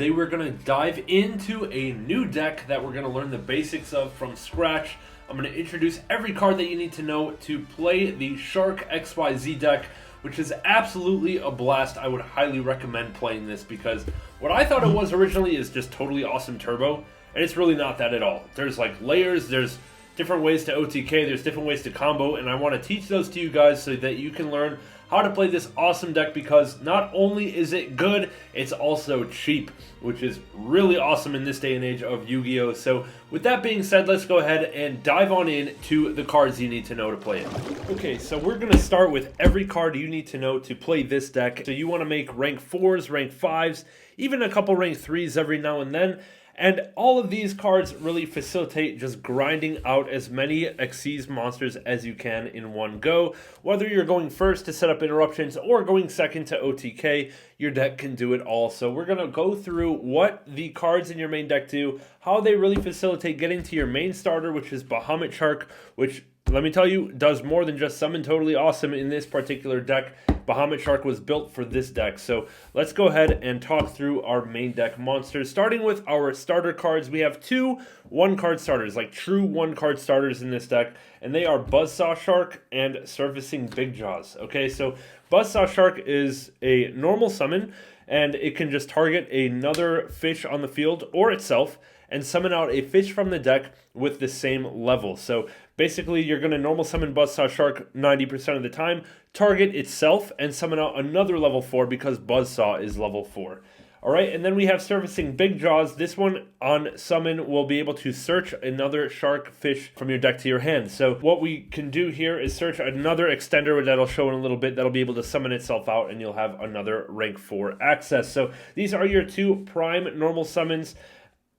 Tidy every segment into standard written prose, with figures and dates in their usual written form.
today we're going to dive into a new deck that we're going to learn the basics of from scratch. I'm going to introduce every card that you need to know to play the Shark XYZ deck, which is absolutely a blast. I would highly recommend playing this because what I thought it was originally is just totally awesome turbo, and it's really not that at all. There's like layers, there's different ways to OTK, there's different ways to combo, and I want to teach those to you guys so that you can learn how to play this awesome deck, because not only is it good, it's also cheap, which is really awesome in this day and age of Yu-Gi-Oh! So with that being said, let's go ahead and dive on in to the cards you need to know to play it. Okay, so we're going to start with every card you need to know to play this deck. So you want to make rank 4s, rank 5s, even a couple rank 3s every now and then. And all of these cards really facilitate just grinding out as many XYZ monsters as you can in one go. Whether you're going first to set up interruptions or going second to OTK, your deck can do it all. So we're going to go through what the cards in your main deck do, how they really facilitate getting to your main starter, which is Bahamut Shark, which, let me tell you, does more than just summon totally awesome in this particular deck. Bahamut Shark was built for this deck. So let's go ahead and talk through our main deck monsters. Starting with our starter cards, we have two one-card starters, like true one-card starters in this deck, and they are Buzzsaw Shark and Surfacing Big Jaws. Okay, so Buzzsaw Shark is a normal summon, and it can just target another fish on the field or itself and summon out a fish from the deck with the same level. So basically, you're going to normal summon Buzzsaw Shark 90% of the time, target itself, and summon out another level 4 because Buzzsaw is level 4. Alright, and then we have Surfacing Big Jaws. This one on summon will be able to search another shark fish from your deck to your hand. So what we can do here is search another extender that I'll show in a little bit that'll be able to summon itself out, and you'll have another rank 4 access. So these are your two prime normal summons.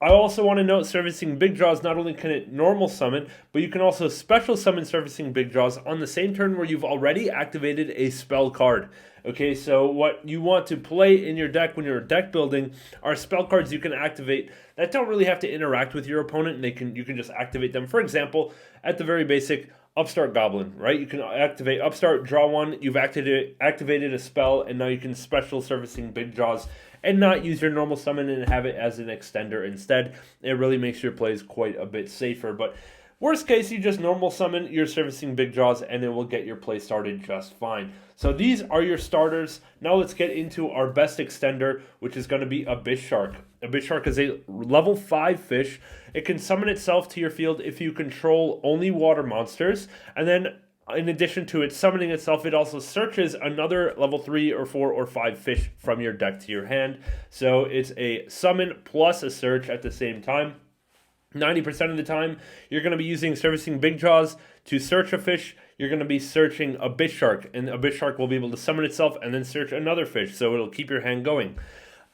I also want to note Surfacing Big Jaws, not only can it normal summon, but you can also special summon Surfacing Big Jaws on the same turn where you've already activated a spell card. Okay, so what you want to play in your deck when you're deck building are spell cards you can activate that don't really have to interact with your opponent, and you can just activate them. For example, at the very basic, Upstart Goblin, right? You can activate Upstart, draw one, you've activated a spell, and now you can special Surfacing Big Jaws and not use your normal summon and have it as an extender instead. It really makes your plays quite a bit safer. But worst case, you just normal summon your Surfacing Big Jaws and it will get your play started just fine. So these are your starters. Now let's get into our best extender, which is going to be Abyss Shark. Abyss Shark is a level 5 fish. It can summon itself to your field if you control only water monsters, and then in addition to it summoning itself, it also searches another level 3 or 4 or 5 fish from your deck to your hand. So it's a summon plus a search at the same time. 90% of the time, you're going to be using Surfacing Big Jaws to search a fish. You're going to be searching Abyss Shark, and Abyss Shark will be able to summon itself and then search another fish, so it'll keep your hand going.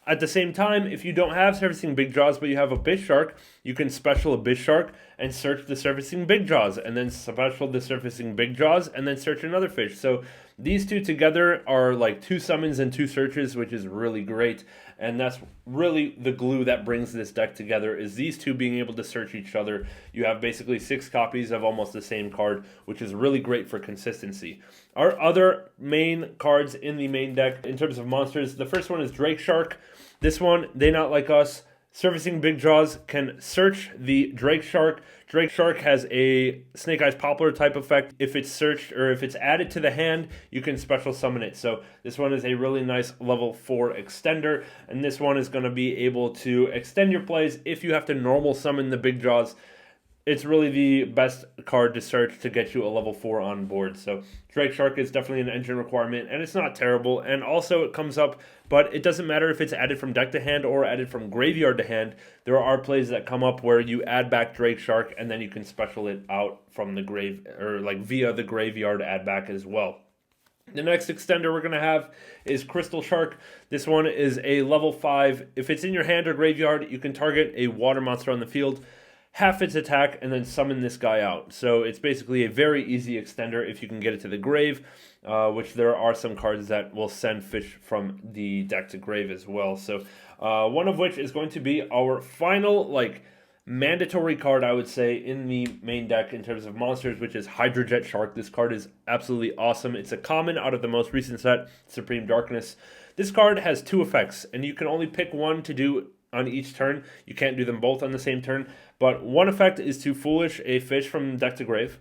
At the same time, if you don't have Surfacing Big Jaws, but you have Abyss Shark, you can special Abyss Shark and search the Surfacing Big Jaws, and then special the Surfacing Big Jaws, and then search another fish. So these two together are like 2 summons and 2 searches, which is really great. And that's really the glue that brings this deck together, is these two being able to search each other. You have basically 6 copies of almost the same card, which is really great for consistency. Our other main cards in the main deck in terms of monsters, the first one is Drake Shark. This one, they not like us. Surfacing Big Jaws can search the Drake Shark. Drake Shark has a Snake Eyes Poplar type effect. If it's searched or if it's added to the hand, you can special summon it. So this one is a really nice level 4 extender, and this one is going to be able to extend your plays if you have to normal summon the Big Jaws. It's really the best card to search to get you a level 4 on board. So Drake Shark is definitely an engine requirement, and it's not terrible. And also it comes up, but it doesn't matter if it's added from deck to hand or added from graveyard to hand. There are plays that come up where you add back Drake Shark, and then you can special it out from the grave, or like via the graveyard add back as well. The next extender we're going to have is Crystal Shark. This one is a level 5. If it's in your hand or graveyard, you can target a water monster on the field, half its attack, and then summon this guy out. So it's basically a very easy extender if you can get it to the grave, which there are some cards that will send fish from the deck to grave as well. So one of which is going to be our final mandatory card, I would say, in the main deck in terms of monsters, which is Hydrojet Shark. This card is absolutely awesome. It's a common out of the most recent set, Supreme Darkness. This card has 2 effects, and you can only pick one to do on each turn. You can't do them both on the same turn. But one effect is to Foolish a fish from deck to grave.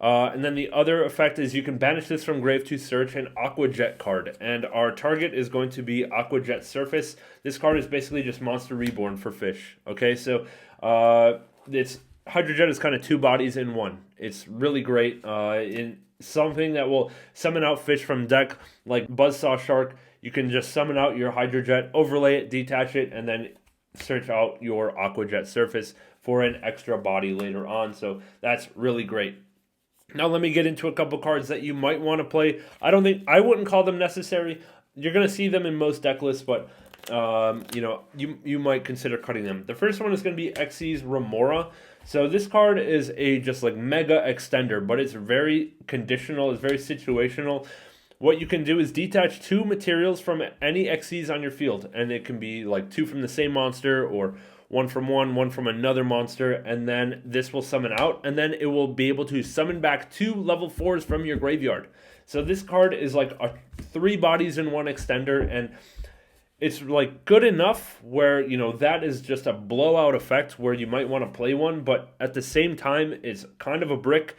And then the other effect is you can banish this from grave to search an Aqua Jet card. And our target is going to be Aqua Jet Surface. This card is basically just Monster Reborn for fish. Okay, so it's Hydro Jet is kind of two bodies in one. It's really great. In something that will summon out fish from deck, like Buzzsaw Shark, you can just summon out your Hydro Jet, overlay it, detach it, and then search out your Aqua Jet Surface for an extra body later on. So that's really great. Now let me get into a couple cards that you might want to play. I wouldn't call them necessary. You're going to see them in most deck lists, but you might consider cutting them. The first one is going to be Xyz Remora. So this card is a just like mega extender, but it's very conditional, it's very situational. What you can do is detach two materials from any Xyz on your field, and it can be like two from the same monster or one from another monster, and then this will summon out, and then it will be able to summon back two level 4s from your graveyard. So this card is like a 3 bodies in one extender, and it's like good enough where, that is just a blowout effect where you might want to play one, but at the same time, it's kind of a brick.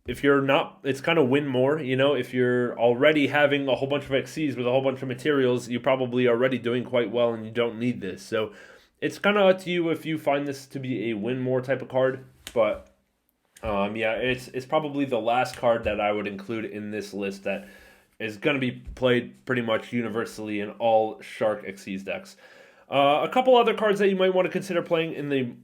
If you're not, it's kind of win more, if you're already having a whole bunch of Xyz with a whole bunch of materials, you're probably already doing quite well and you don't need this. So it's kind of up to you if you find this to be a win more type of card, but it's probably the last card that I would include in this list that is going to be played pretty much universally in all Shark Xyz decks. A couple other cards that you might want to consider playing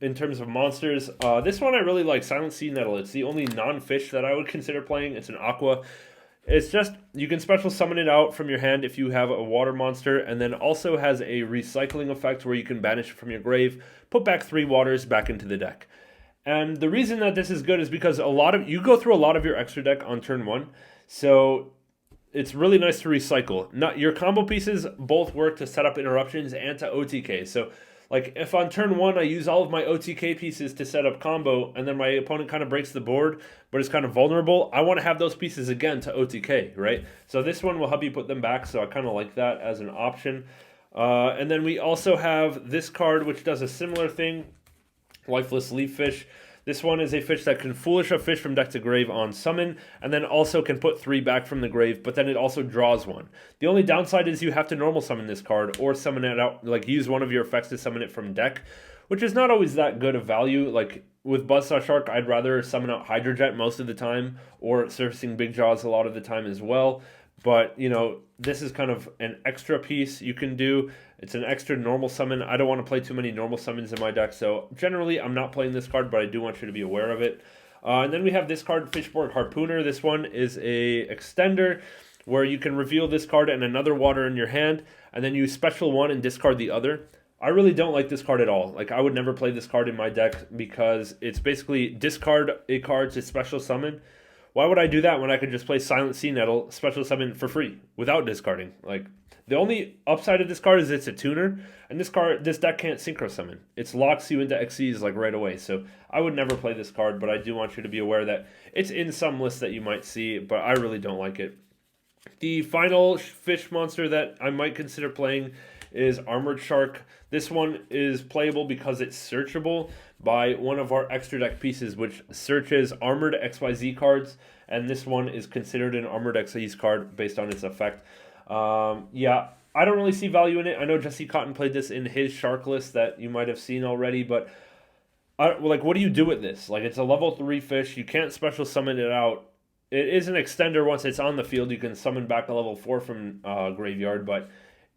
in terms of monsters. This one I really like, Silent Sea Nettle. It's the only non-fish that I would consider playing. It's an aqua. It's just, you can special summon it out from your hand if you have a water monster, and then also has a recycling effect where you can banish it from your grave, put back 3 waters back into the deck. And the reason that this is good is because you go through a lot of your extra deck on turn 1, so it's really nice to recycle. Your combo pieces both work to set up interruptions and to OTK. So, like, if on turn 1 I use all of my OTK pieces to set up combo, and then my opponent kind of breaks the board, but is kind of vulnerable, I want to have those pieces again to OTK, right? So this one will help you put them back, so I kind of like that as an option. And then we also have this card, which does a similar thing, Lifeless Leaf Fish. This one is a fish that can Foolish a fish from deck to grave on summon, and then also can put 3 back from the grave, but then it also draws 1. The only downside is you have to normal summon this card, or summon it out, like use one of your effects to summon it from deck, which is not always that good of value. Like with Buzzsaw Shark, I'd rather summon out Hydro Jet most of the time, or Surfacing Big Jaws a lot of the time as well. But, this is kind of an extra piece you can do. It's an extra normal summon. I don't want to play too many normal summons in my deck, so generally I'm not playing this card, but I do want you to be aware of it. And then we have this card, Fishborg Harpooner. This one is a extender where you can reveal this card and another water in your hand, and then you special one and discard the other. I really don't like this card at all. Like, I would never play this card in my deck because it's basically discard a card to special summon. Why would I do that when I could just play Silent Sea Nettle, special summon for free, without discarding? Like, the only upside of this card is it's a tuner, and this deck can't synchro summon. It locks you into Xyz like right away, so I would never play this card, but I do want you to be aware that it's in some lists that you might see, but I really don't like it. The final fish monster that I might consider playing is Armored Shark. This one is playable because it's searchable by one of our extra deck pieces, which searches Armored XYZ cards, and this one is considered an Armored XYZ card based on its effect. I don't really see value in it. I know Jesse Cotton played this in his Shark list that you might have seen already, but what do you do with this? Like, it's a level 3 fish. You can't special summon it out. It is an extender. Once it's on the field, you can summon back a level 4 from graveyard, but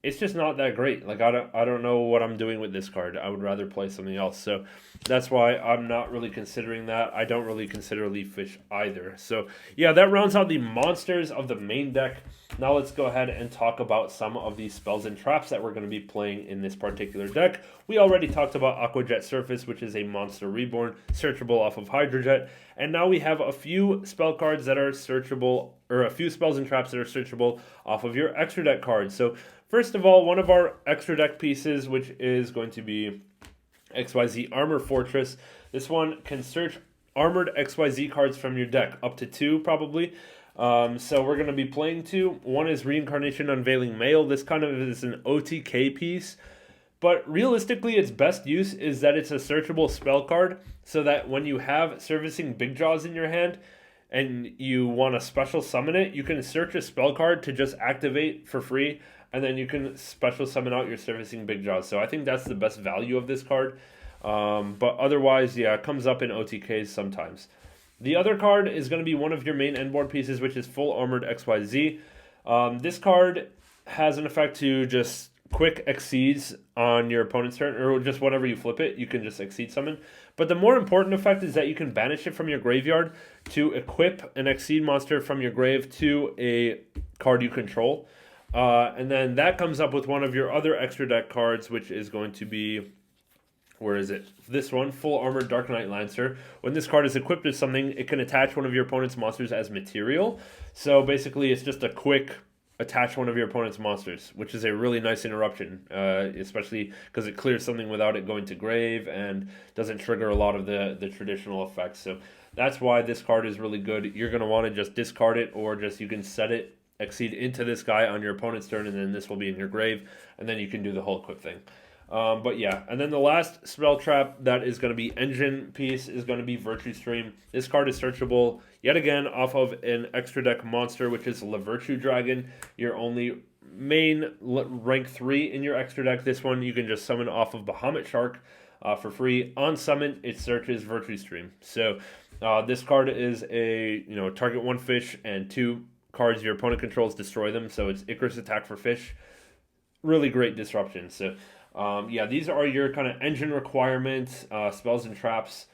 it's just not that great. Like, I don't know what I'm doing with this card. I would rather play something else. So that's why I'm not really considering that. I don't really consider Leaf Fish either. So yeah, that rounds out the monsters of the main deck. Now let's go ahead and talk about some of the spells and traps that we're going to be playing in this particular deck. We already talked about Aqua Jet Surface, which is a monster reborn, searchable off of Hydro Jet. And now we have a few spell cards that are searchable, or a few spells and traps that are searchable off of your extra deck cards. So first of all, one of our extra deck pieces, which is going to be XYZ Armor Fortress. This one can search armored XYZ cards from your deck, up to 2 probably. So we're going to be playing 2. One is Reincarnation Unveiling Mail. This kind of is an OTK piece, But realistically, its best use is that it's a searchable spell card, so that when you have Servicing Big Jaws in your hand and you want to special summon it, you can search a spell card to just activate for free, and then you can special summon out your Servicing Big Jaws. So I think that's the best value of this card. But otherwise, yeah, it comes up in OTKs sometimes. The other card is going to be one of your main end board pieces, which is Full Armored XYZ. This card has an effect to just quick exceeds on your opponent's turn, or just whenever you flip it, you can just exceed summon. But the more important effect is that you can banish it from your graveyard to equip an exceed monster from your grave to a card you control. And then that comes up with one of your other extra deck cards, which is going to be... where is it? This one, Full Armored Dark Knight Lancer. When this card is equipped with something, it can attach one of your opponent's monsters as material. So basically, it's just a quick attach one of your opponent's monsters, which is a really nice interruption, especially because it clears something without it going to grave and doesn't trigger a lot of the traditional effects. So that's why this card is really good. You're going to want to just discard it, or just you can set it, exceed into this guy on your opponent's turn, and then this will be in your grave, and then you can do the whole equip thing. But yeah, and then the last spell trap that is going to be engine piece is going to be Virtue Stream. This card is searchable yet again off of an extra deck monster, which is La Virtue Dragon, your only main rank 3 in your extra deck. This one you can just summon off of Bahamut Shark for free. On summon, it searches Virtue Stream. So this card is a, target 1 fish and 2 cards your opponent controls, destroy them. So it's Icarus Attack for fish. Really great disruption. So yeah, these are your kind of engine requirements, spells and traps.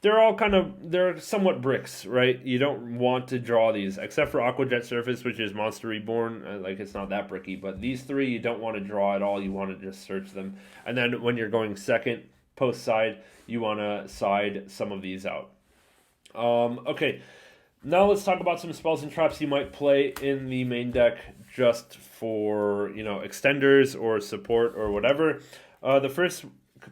They're somewhat bricks, right? You don't want to draw these, except for Aqua Jet Surface, which is Monster Reborn. It's not that bricky, but these 3 you don't want to draw at all. You want to just search them. And then when you're going second, post side, you want to side some of these out. Okay, now let's talk about some spells and traps you might play in the main deck just for, extenders or support or whatever. The first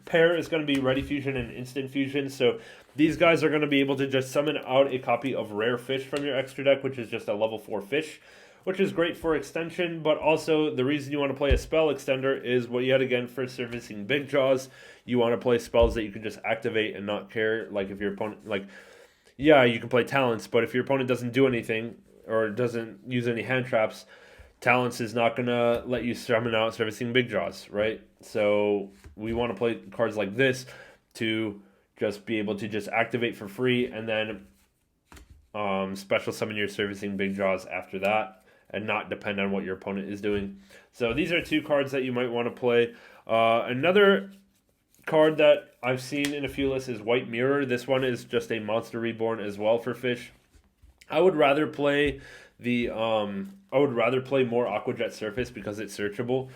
pair is going to be Ready Fusion and Instant Fusion. So these guys are going to be able to just summon out a copy of Rare Fish from your extra deck, which is just a level 4 fish, which is great for extension. But also the reason you want to play a spell extender is, yet again, for Servicing Big Jaws, you want to play spells that you can just activate and not care. Like if your opponent, yeah, you can play Talents, but if your opponent doesn't do anything or doesn't use any hand traps, Talents is not going to let you summon out Servicing Big Jaws, right? So we want to play cards like this to just be able to just activate for free, and then special summon your Servicing Big Jaws after that, and not depend on what your opponent is doing. So these are 2 cards that you might want to play. Another card that I've seen in a few lists is White Mirror. This one is just a Monster Reborn as well for fish. I would rather play more Aqua Jet Surface because it's searchable.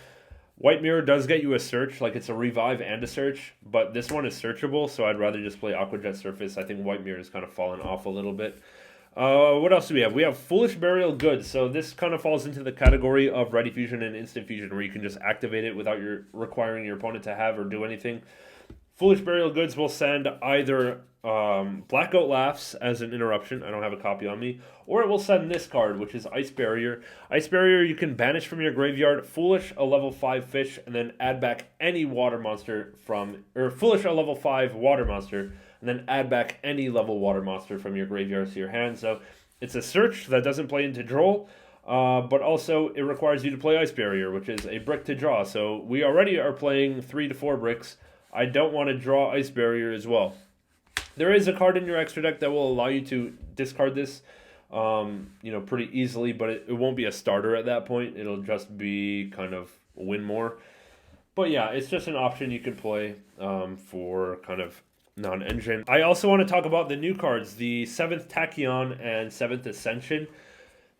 White Mirror does get you a search, it's a revive and a search, but this one is searchable, so I'd rather just play Aqua Jet Surface. I think White Mirror has kind of fallen off a little bit. What else do we have? We have Foolish Burial Goods. So this kind of falls into the category of Ready Fusion and Instant Fusion, where you can just activate it without requiring your opponent to have or do anything. Foolish Burial Goods will send either Black Goat Laughs as an interruption. I don't have a copy on me. Or it will send this card, which is Ice Barrier. Ice Barrier you can banish from your graveyard, Foolish a level 5 fish, and then add back any water monster Foolish a level 5 water monster, and then add back any level water monster from your graveyard to your hand. So it's a search that doesn't play into draw, but also it requires you to play Ice Barrier, which is a brick to draw. So we already are playing 3 to 4 bricks. I don't want to draw Ice Barrier as well. There is a card in your extra deck that will allow you to discard this, pretty easily, but it won't be a starter at that point. It'll just be kind of win more. But yeah, it's just an option you could play for kind of non-engine. I also want to talk about the new cards, the 7th Tachyon and 7th Ascension.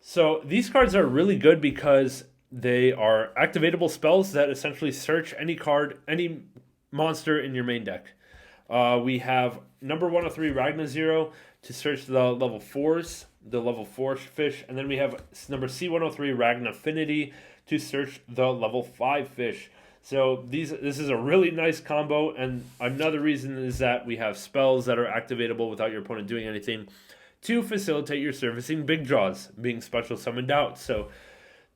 So these cards are really good because they are activatable spells that essentially search any monster in your main deck. We have number 103 Ragna Zero to search the level 4s, the level 4 fish, and then we have number C103 Ragna Affinity to search the level 5 fish. So this is a really nice combo, and another reason is that we have spells that are activatable without your opponent doing anything to facilitate your Servicing Big Jaws being special summoned out. So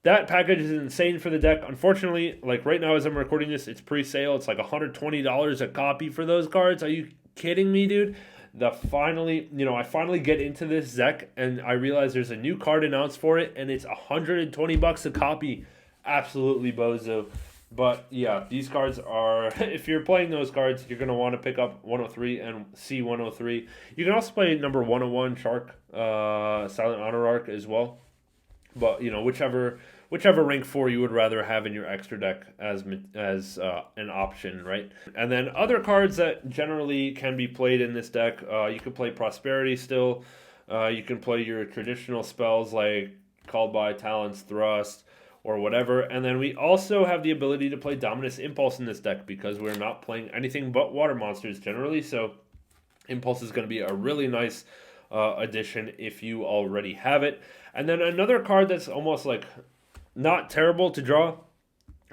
that package is insane for the deck. Unfortunately, like right now as I'm recording this, it's pre-sale. It's like $120 a copy for those cards. Are you kidding me, dude? I finally get into this deck and I realize there's a new card announced for it and it's $120 a copy. Absolutely bozo. But yeah, these cards are, if you're playing those cards, you're going to want to pick up 103 and C103. You can also play number 101 Shark, Silent Honor Arc as well. But, whichever rank 4 you would rather have in your extra deck as an option, right? And then other cards that generally can be played in this deck, you can play Prosperity still. You can play your traditional spells like Called by Talon's Thrust or whatever. And then we also have the ability to play Dominus Impulse in this deck because we're not playing anything but water monsters generally. So Impulse is going to be a really nice addition if you already have it. And then another card that's almost like not terrible to draw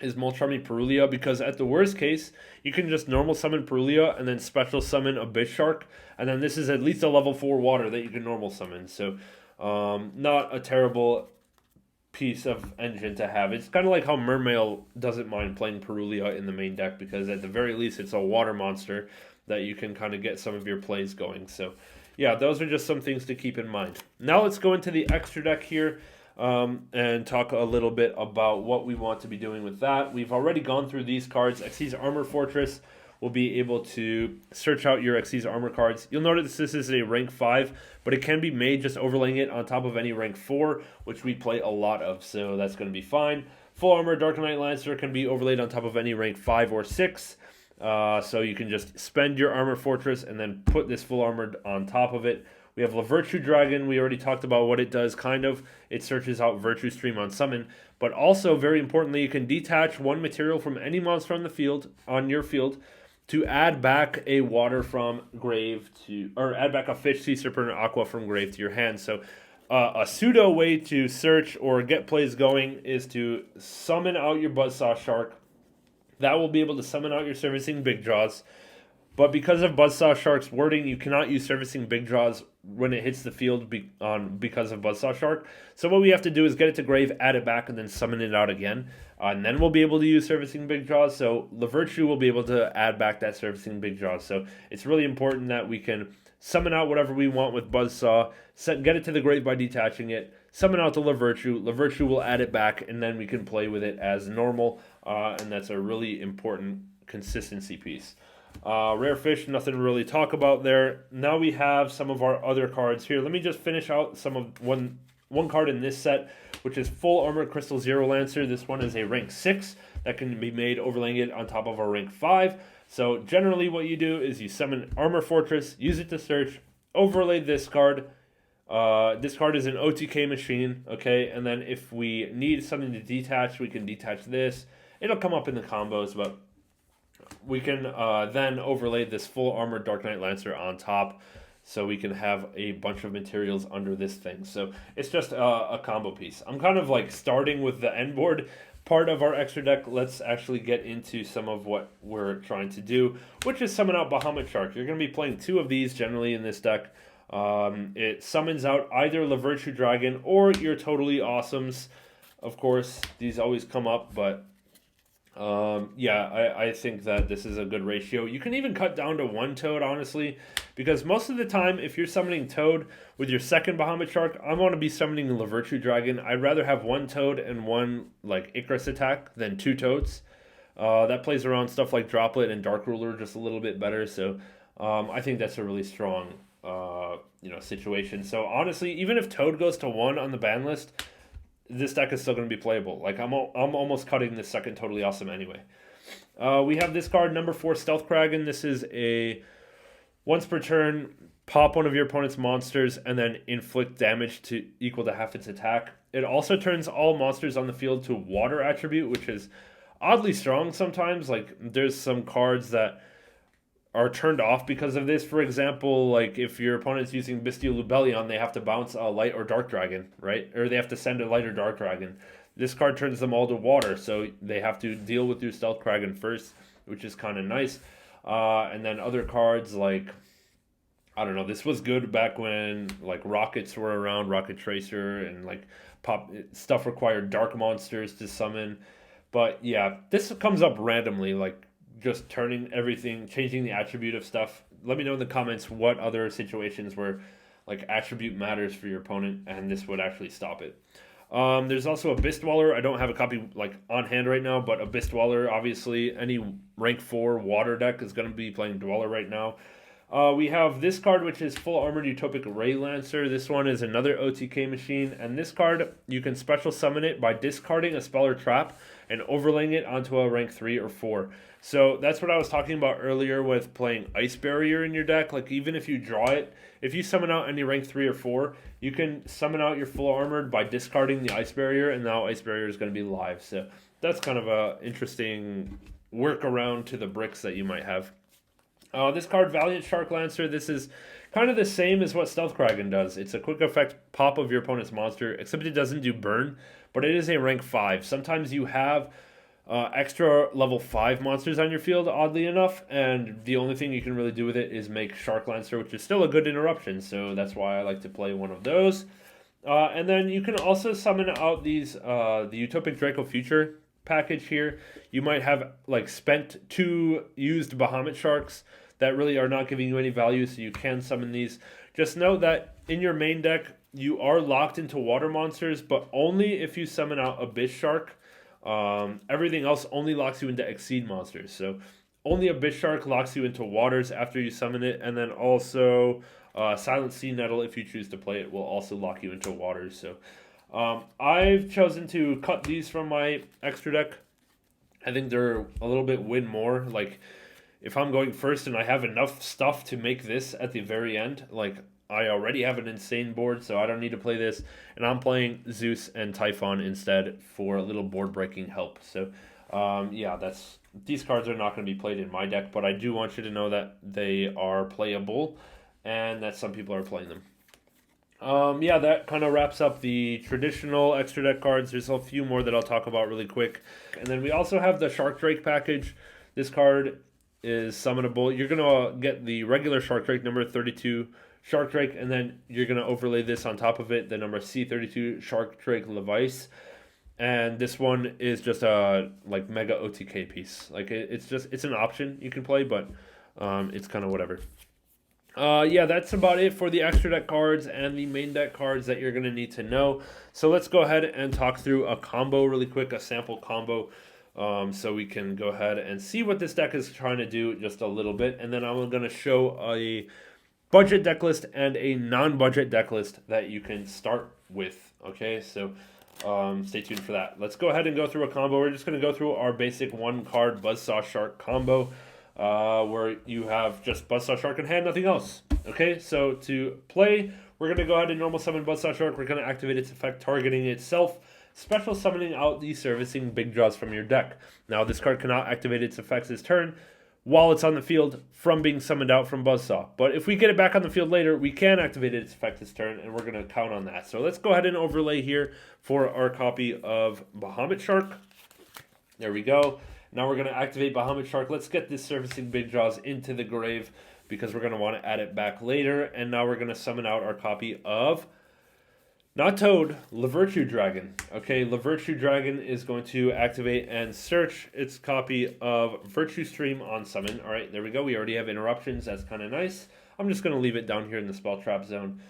is Molcharmi Perulia, because at the worst case, you can just normal summon Perulia and then special summon Abyss Shark, and then this is at least a level 4 water that you can normal summon. So not a terrible piece of engine to have. It's kind of like how Mermail doesn't mind playing Perulia in the main deck, because at the very least it's a water monster that you can kind of get some of your plays going. So yeah, those are just some things to keep in mind. Now let's go into the extra deck here and talk a little bit about what we want to be doing with that. We've already gone through these cards. Xyz Armor Fortress will be able to search out your Xyz Armor cards. You'll notice this is a rank 5, but it can be made just overlaying it on top of any rank 4, which we play a lot of, so that's going to be fine. Full Armor Dark Knight Lancer can be overlaid on top of any rank 5 or 6. So you can just spend your Armor Fortress and then put this full armor on top of it. We have La Virtue Dragon. We already talked about what it does, kind of. It searches out Virtue Stream on summon. But also, very importantly, you can detach one material from any monster on the field, on your field, to add back a water from grave to, or add back a fish, sea serpent, or aqua from grave to your hand. So a pseudo way to search or get plays going is to summon out your Buzzsaw Shark. That will be able to summon out your Servicing Big Jaws. But because of Buzzsaw Shark's wording, you cannot use Servicing Big Jaws when it hits the field because of Buzzsaw Shark. So what we have to do is get it to grave, add it back, and then summon it out again. And then we'll be able to use Servicing Big Jaws. So La Virtue will be able to add back that Servicing Big Jaws. So it's really important that we can summon out whatever we want with Buzzsaw, get it to the grave by detaching it, summon out the La Virtue. La Virtue will add it back, and then we can play with it as normal. And that's a really important consistency piece. Rare fish, nothing to really talk about there. Now we have some of our other cards here. Let me just finish out some of one card in this set, which is Full Armor Crystal Zero Lancer. This one is a rank 6 that can be made overlaying it on top of a rank 5. So generally what you do is you summon Armor Fortress, use it to search, overlay this card. This card is an OTK machine, okay? And then if we need something to detach, we can detach this. It'll come up in the combos, but we can then overlay this Full Armor Dark Knight Lancer on top, so we can have a bunch of materials under this thing. So it's just a combo piece. I'm kind of like starting with the end board part of our extra deck. Let's actually get into some of what we're trying to do, which is summon out Bahamut Shark. You're going to be playing 2 of these generally in this deck. It summons out either La Virtue Dragon or your Totally Awesomes. Of course, these always come up, but I think that this is a good ratio. You can even cut down to 1 Toad, honestly, because most of the time, if you're summoning Toad with your second Bahamut Shark, I want to be summoning La Virtue Dragon. I'd rather have 1 Toad and 1 like Icarus attack than 2 Toads. That plays around stuff like Droplet and Dark Ruler just a little bit better. So I think that's a really strong situation. So honestly, even if Toad goes to 1 on the ban list, this deck is still going to be playable. Like I'm almost cutting this second Totally Awesome anyway. We have this card, number 4, Stealth Kraken. This is a once per turn, pop one of your opponent's monsters and then inflict damage to equal to half its attack. It also turns all monsters on the field to water attribute, which is oddly strong sometimes. Like there's some cards that are turned off because of this. For example, like if your opponent's using Bestial Lubellion, they have to bounce a light or dark dragon, right? Or they have to send a light or dark dragon. This card turns them all to water, so they have to deal with your Stealth Kraken first, which is kind of nice. And then other cards like I don't know. This was good back when like rockets were around, Rocket Tracer, and like pop stuff required dark monsters to summon. But yeah, this comes up randomly, like just turning everything, changing the attribute of stuff. Let me know in the comments what other situations where like attribute matters for your opponent, and this would actually stop it. There's also Abyss Dweller. I don't have a copy like on hand right now, but Abyss Dweller, obviously, any rank 4 water deck is going to be playing Dweller right now. We have this card, which is Full Armored Utopic Ray Lancer. This one is another OTK machine, and this card, you can special summon it by discarding a spell or trap and overlaying it onto a rank 3 or 4. So that's what I was talking about earlier with playing Ice Barrier in your deck. Like, even if you draw it, if you summon out any rank 3 or 4, you can summon out your Full Armored by discarding the Ice Barrier, and now Ice Barrier is going to be live. So that's kind of a interesting workaround to the bricks that you might have. This card, Valiant Shark Lancer, this is kind of the same as what Stealth Kraken does. It's a quick effect pop of your opponent's monster, except it doesn't do burn, but it is a rank 5. Sometimes you have extra level 5 monsters on your field, oddly enough, and the only thing you can really do with it is make Shark Lancer, which is still a good interruption, so that's why I like to play one of those. And then you can also summon out these, the Utopic Draco Future package here. You might have like spent 2 used Bahamut Sharks that really are not giving you any value, so you can summon these. Just note that in your main deck, you are locked into water monsters, but only if you summon out Abyss Shark. Everything else only locks you into Exceed monsters. So only Abyss Shark locks you into waters after you summon it, and then also Silent Sea Nettle, if you choose to play it, will also lock you into waters. So I've chosen to cut these from my extra deck. I think they're a little bit win more. Like, if I'm going first and I have enough stuff to make this at the very end, like, I already have an insane board, so I don't need to play this. And I'm playing Zeus and Typhon instead for a little board-breaking help. So, yeah, these cards are not going to be played in my deck, but I do want you to know that they are playable and that some people are playing them. Yeah, that kind of wraps up the traditional extra deck cards. There's a few more that I'll talk about really quick. And then we also have the Shark Drake package. This card is summonable. You're going to get the regular Shark Drake, number 32 Shark Drake, and then you're going to overlay this on top of it, the number C32 Shark Drake Levice. And this one is just a like mega OTK piece. Like, it's an option you can play, but it's kind of whatever. Yeah, that's about it for the extra deck cards and the main deck cards that you're going to need to know. So let's go ahead and talk through a combo really quick, a sample combo, so we can go ahead and see what this deck is trying to do just a little bit. And then I'm going to show a budget deck list and a non-budget deck list that you can start with. Okay, so stay tuned for that. Let's go ahead and go through a combo. We're just going to go through our basic 1-card Buzzsaw Shark combo. Where you have just Buzzsaw Shark in hand, nothing else. Okay, so to play, we're going to go ahead and normal summon Buzzsaw Shark. We're going to activate its effect targeting itself, special summoning out the Servicing Big Jaws from your deck. Now, this card cannot activate its effects this turn while it's on the field from being summoned out from Buzzsaw. But if we get it back on the field later, we can activate its effect this turn, and we're going to count on that. So let's go ahead and overlay here for our copy of Bahamut Shark. There we go. Now we're going to activate Bahamut Shark. Let's get this Servicing Big Jaws into the grave because we're going to want to add it back later. And now we're going to summon out our copy of, not Toad, Lavirtue Dragon. Okay, Lavirtue Dragon is going to activate and search its copy of Virtue Stream on summon. All right, there we go. We already have interruptions. That's kind of nice. I'm just going to leave it down here in the spell trap zone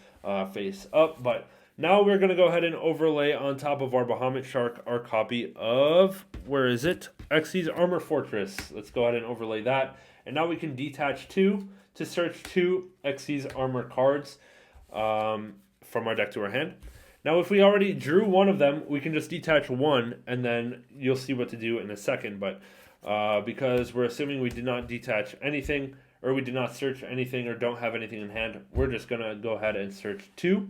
face up. But now we're going to go ahead and overlay on top of our Bahamut Shark our copy of, where is it? Xyz Armor Fortress. Let's go ahead and overlay that. And now we can detach 2 to search 2 Xyz Armor cards from our deck to our hand. Now, if we already drew one of them, we can just detach 1, and then you'll see what to do in a second. But because we're assuming we did not detach anything, or we did not search anything, or don't have anything in hand, we're just going to go ahead and search 2.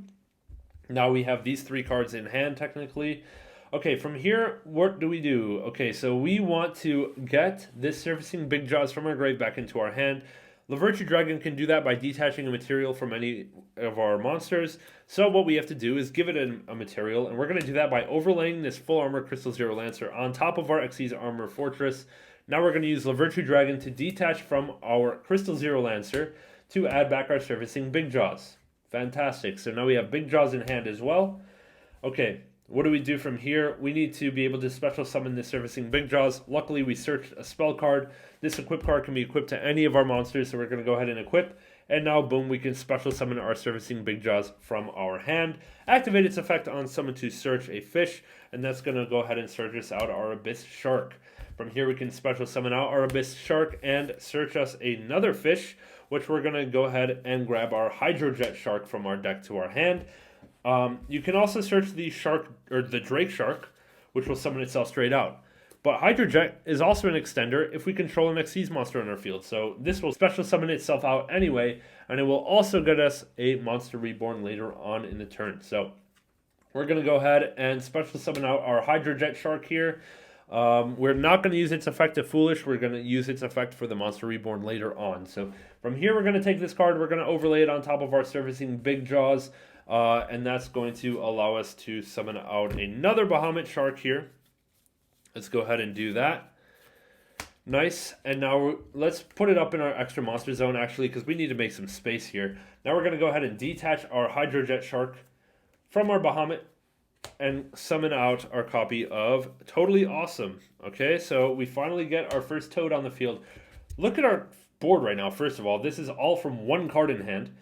Now we have these 3 cards in hand, technically. Okay, from here, what do we do? Okay, so we want to get this Servicing Big Jaws from our grave back into our hand. Lavirtue Dragon can do that by detaching a material from any of our monsters. So what we have to do is give it a material, and we're going to do that by overlaying this Full Armor Crystal Zero Lancer on top of our Xyz Armor Fortress. Now we're going to use Lavirtue Dragon to detach from our Crystal Zero Lancer to add back our servicing Big Jaws. Fantastic. So now we have Big Jaws in hand as well. Okay, what do we do from here? We need to be able to special summon the servicing Big Jaws. Luckily, we searched a spell card. This equip card can be equipped to any of our monsters, so we're going to go ahead and equip. And now, boom, we can special summon our servicing Big Jaws from our hand. Activate its effect on summon to search a fish, and that's going to go ahead and search us out our Abyss Shark. From here, we can special summon out our Abyss Shark and search us another fish, which we're going to go ahead and grab our Hydrojet Shark from our deck to our hand. You can also search the shark or the Drake Shark, which will summon itself straight out. But Hydrojet is also an extender if we control an XYZ monster on our field. So this will special summon itself out anyway, and it will also get us a monster reborn later on in the turn. So we're going to go ahead and special summon out our Hydrojet Shark here. We're not going to use its effect to Foolish. We're going to use its effect for the monster reborn later on. So from here, we're going to take this card. We're going to overlay it on top of our servicing Big Jaws. And that's going to allow us to summon out another Bahamut Shark here. Let's go ahead and do that. Nice. And now let's put it up in our extra monster zone, actually, because we need to make some space here. Now we're going to go ahead and detach our Hydrojet Shark from our Bahamut and summon out our copy of Totally Awesome. Okay, so we finally get our first Toad on the field. Look at our board right now, first of all. This is all from one card in hand.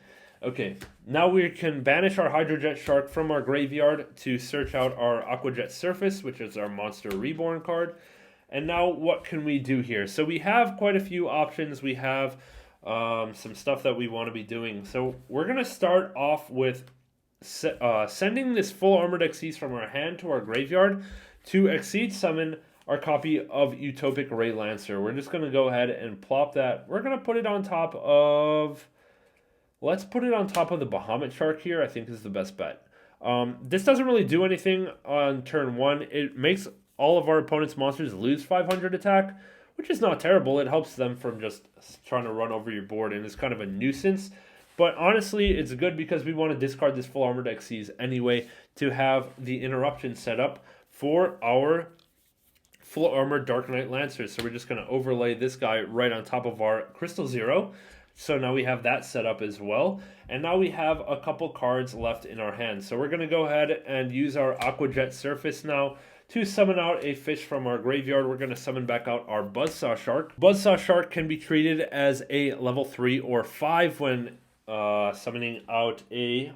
Okay, now we can banish our Hydrojet Shark from our graveyard to search out our Aquajet Surface, which is our Monster Reborn card. And now what can we do here? So we have quite a few options. We have some stuff that we want to be doing. So we're going to start off with sending this full armored XYZ from our hand to our graveyard to XYZ summon our copy of Utopic Ray Lancer. We're just going to go ahead and plop that. We're going to put it on top of... Let's put it on top of the Bahamut Shark here, I think is the best bet. This doesn't really do anything on turn 1. It makes all of our opponent's monsters lose 500 attack, which is not terrible. It helps them from just trying to run over your board, and it's kind of a nuisance. But honestly, it's good because we want to discard this full armored XYZ anyway to have the interruption set up for our full armored Dark Knight Lancers. So we're just going to overlay this guy right on top of our Crystal Zero. So now we have that set up as well. And now we have a couple cards left in our hand. So we're going to go ahead and use our Aquajet Surface now to summon out a fish from our graveyard. We're going to summon back out our Buzzsaw Shark. Buzzsaw Shark can be treated as a level 3 or 5 when summoning out a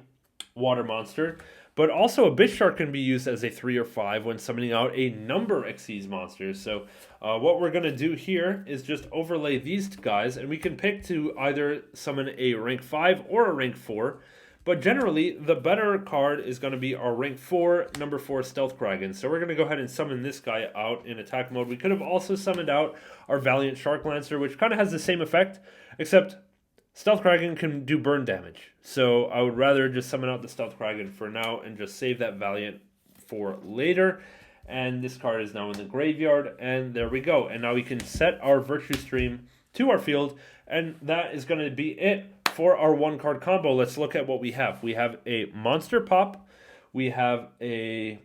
water monster. But also Abyss Shark can be used as a 3 or 5 when summoning out a number XYZ monsters. So what we're going to do here is just overlay these guys, and we can pick to either summon a rank 5 or a rank 4. But generally, the better card is going to be our rank 4, number 4 Stealth Kraken. So we're going to go ahead and summon this guy out in attack mode. We could have also summoned out our Valiant Shark Lancer, which kind of has the same effect, except Stealth Kraken can do burn damage. So I would rather just summon out the Stealth Kraken for now and just save that Valiant for later. And this card is now in the graveyard, and there we go. And now we can set our Virtue Stream to our field, and that is going to be it for our one card combo. Let's look at what we have. We have a Monster Pop, we have a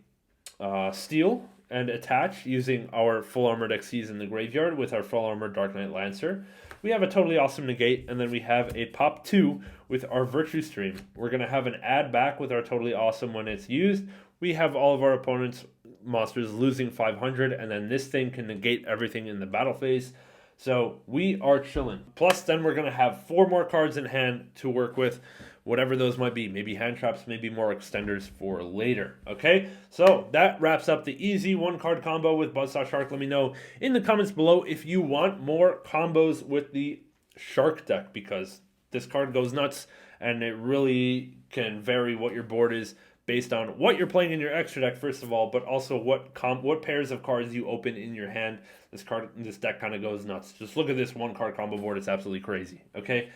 Steal and Attach using our full armored XYZ in the graveyard with our full armored Dark Knight Lancer. We have a Totally Awesome Negate, and then we have a Pop 2 with our Virtue Stream. We're going to have an add back with our Totally Awesome when it's used. We have all of our opponent's monsters losing 500, and then this thing can negate everything in the battle phase. So we are chilling. Plus, then we're going to have 4 more cards in hand to work with, whatever those might be. Maybe hand traps, maybe more extenders for later. Okay, so that wraps up the easy one card combo with Buzzsaw Shark. Let me know in the comments below if you want more combos with the Shark deck, because this card goes nuts and it really can vary what your board is based on what you're playing in your extra deck, first of all, but also what pairs of cards you open in your hand. This deck kind of goes nuts. Just look at this one card combo board. It's absolutely crazy. Okay.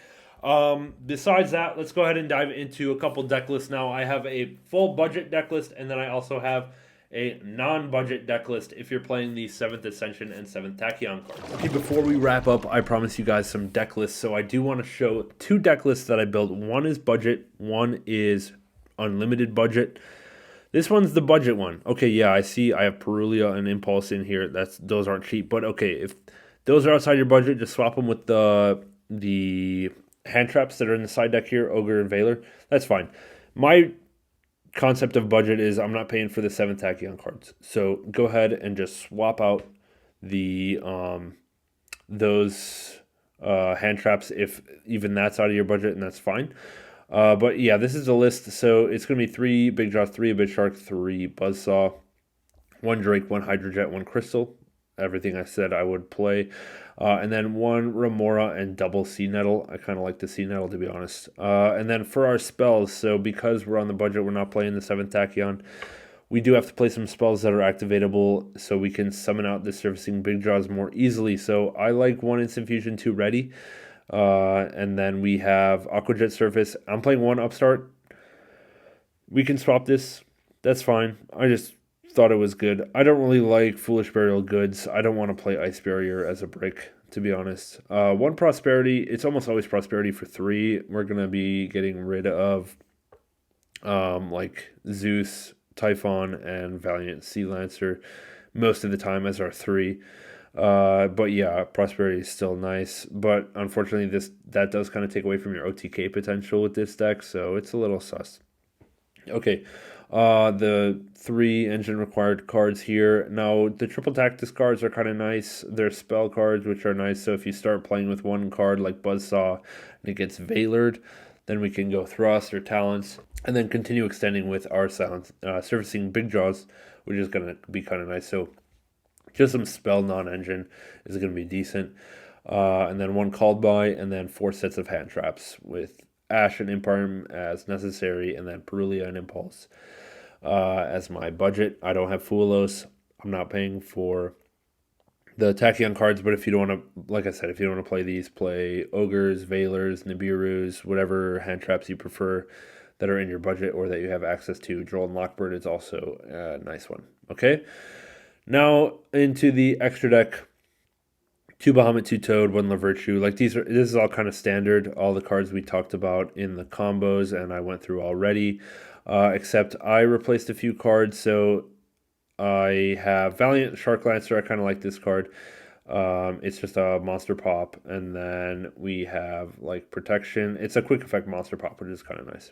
Besides that, let's go ahead and dive into a couple deck lists now. I have a full budget deck list, and then I also have a non-budget deck list if you're playing the 7th Ascension and 7th Tachyon cards. Okay, before we wrap up, I promise you guys some deck lists. So I do want to show 2 deck lists that I built. One is budget, one is unlimited budget. This one's the budget one. Okay, yeah, I see I have Perulia and Impulse in here. Those aren't cheap, but okay, if those are outside your budget, just swap them with the hand traps that are in the side deck here, Ogre and Valor, that's fine. My concept of budget is I'm not paying for the 7 Tachyon cards. So go ahead and just swap out the those hand traps if even that's out of your budget, and that's fine. But yeah, this is a list. So it's going to be 3 Big Jaws, 3 Big Shark, 3 Buzzsaw, 1 Drake, 1 Hydrojet, 1 Crystal. Everything I said I would play. And then 1 Remora and double Sea Nettle. I kind of like the Sea Nettle, to be honest. And then for our spells, so because we're on the budget, we're not playing the 7th Tachyon. We do have to play some spells that are activatable so we can summon out the Surfacing Big Jaws more easily. So I like 1 Instant Fusion, 2 Ready. And then we have Aquajet Surface. I'm playing 1 Upstart. We can swap this. That's fine. I just thought it was good. I don't really like Foolish Burial Goods. I don't want to play Ice Barrier as a brick, to be honest. 1 Prosperity. It's almost always Prosperity for 3. We're going to be getting rid of like Zeus, Typhon, and Valiant Sea Lancer most of the time as our 3. But yeah, Prosperity is still nice. But unfortunately, that does kind of take away from your OTK potential with this deck, so it's a little sus. Okay, the 3 engine required cards here. Now, the triple tactics cards are kind of nice. They're spell cards, which are nice. So if you start playing with 1 card like Buzzsaw and it gets Valored, then we can go Thrust or Talents and then continue extending with our sounds, Surfacing Big Jaws, which is going to be kind of nice. So just some spell non-engine is going to be decent. And then 1 Called By, and then 4 sets of hand traps with Ash and Imparm as necessary, and then Perulia and Impulse as my budget. I don't have Fuelos. I'm not paying for the Tachyon cards, but if you don't want to, like I said, if you don't want to play these, play Ogres, Valors, Nibirus, whatever hand traps you prefer that are in your budget or that you have access to. Droll and Lockbird is also a nice one. Okay? Now into the extra deck. 2 Bahamut, 2 Toad, 1 Lavirtue. Like this is all kind of standard. All the cards we talked about in the combos and I went through already. Except I replaced a few cards. So I have Valiant Shark Lancer. I kind of like this card. It's just a monster pop. And then we have like Protection. It's a quick effect monster pop, which is kind of nice.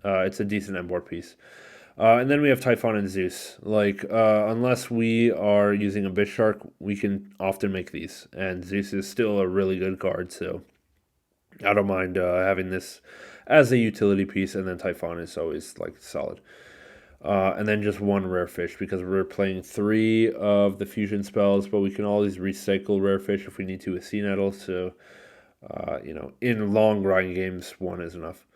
It's a decent end board piece. And then we have Typhon and Zeus. Like, unless we are using a Bitch Shark, we can often make these. And Zeus is still a really good card, so I don't mind having this as a utility piece. And then Typhon is always, like, solid. And then just 1 Rare Fish, because we're playing 3 of the fusion spells, but we can always recycle Rare Fish if we need to with Sea Nettle. So, in long grind games, 1 is enough.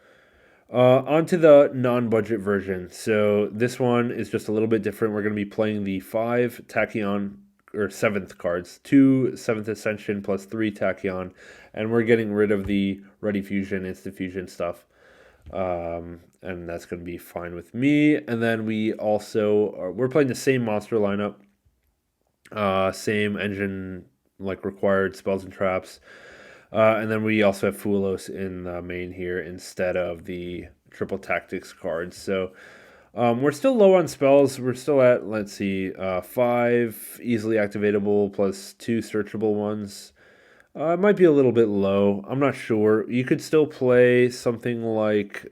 Onto the non-budget version. So this one is just a little bit different. We're going to be playing the 5 Tachyon, or 7th cards. 2 7th Ascension plus 3 Tachyon. And we're getting rid of the Ready Fusion, Instant Fusion stuff. And that's going to be fine with me. And then we also, we're playing the same monster lineup. Same engine, like required spells and traps. And then we also have Fuelos in the main here instead of the triple tactics cards. So we're still low on spells. We're still at, let's see, 5 easily activatable plus 2 searchable ones. It might be a little bit low. I'm not sure. You could still play something like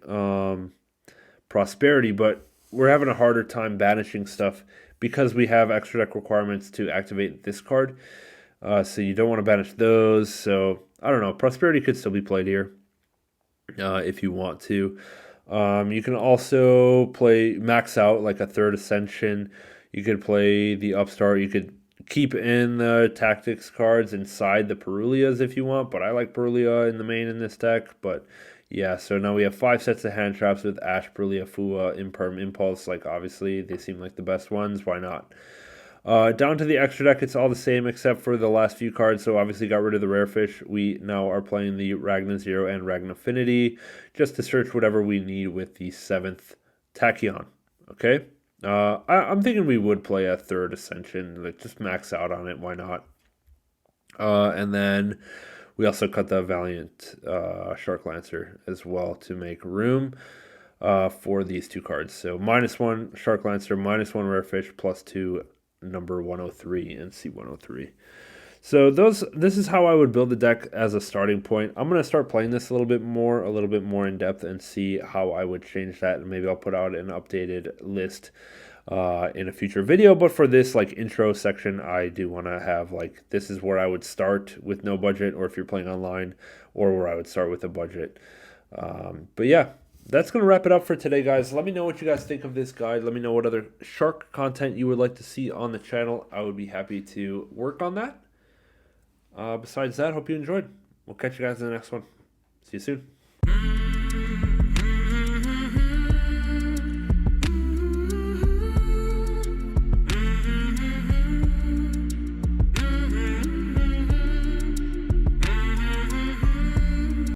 Prosperity, but we're having a harder time banishing stuff because we have extra deck requirements to activate this card. So you don't want to banish those. So I don't know. Prosperity could still be played here if you want to. You can also play max out like a 3rd Ascension. You could play the Upstart. You could keep in the tactics cards inside the Perulias if you want. But I like Perulia in the main in this deck. But yeah, so now we have 5 sets of hand traps with Ash, Perulia, Fua, Imperm, Impulse. Like obviously they seem like the best ones. Why not? Down to the extra deck, it's all the same except for the last few cards. So obviously got rid of the Rare Fish. We now are playing the Ragna Zero and Ragna Affinity just to search whatever we need with the 7th Tachyon. Okay? I'm thinking we would play a 3rd Ascension. Like just max out on it. Why not? And then we also cut the Valiant Shark Lancer as well to make room for these 2 cards. So -1 Shark Lancer, -1 Rare Fish, +2 number 103 and C103. So this is how I would build the deck as a starting point. I'm gonna start playing this a little bit more in depth, and see how I would change that. And maybe I'll put out an updated list in a future video. But for this like intro section, I do want to have like, this is where I would start with no budget, or if you're playing online, or where I would start with a budget. But yeah, that's going to wrap it up for today, guys. Let me know what you guys think of this guide. Let me know what other shark content you would like to see on the channel. I would be happy to work on that. Besides that, hope you enjoyed. We'll catch you guys in the next one. See you soon.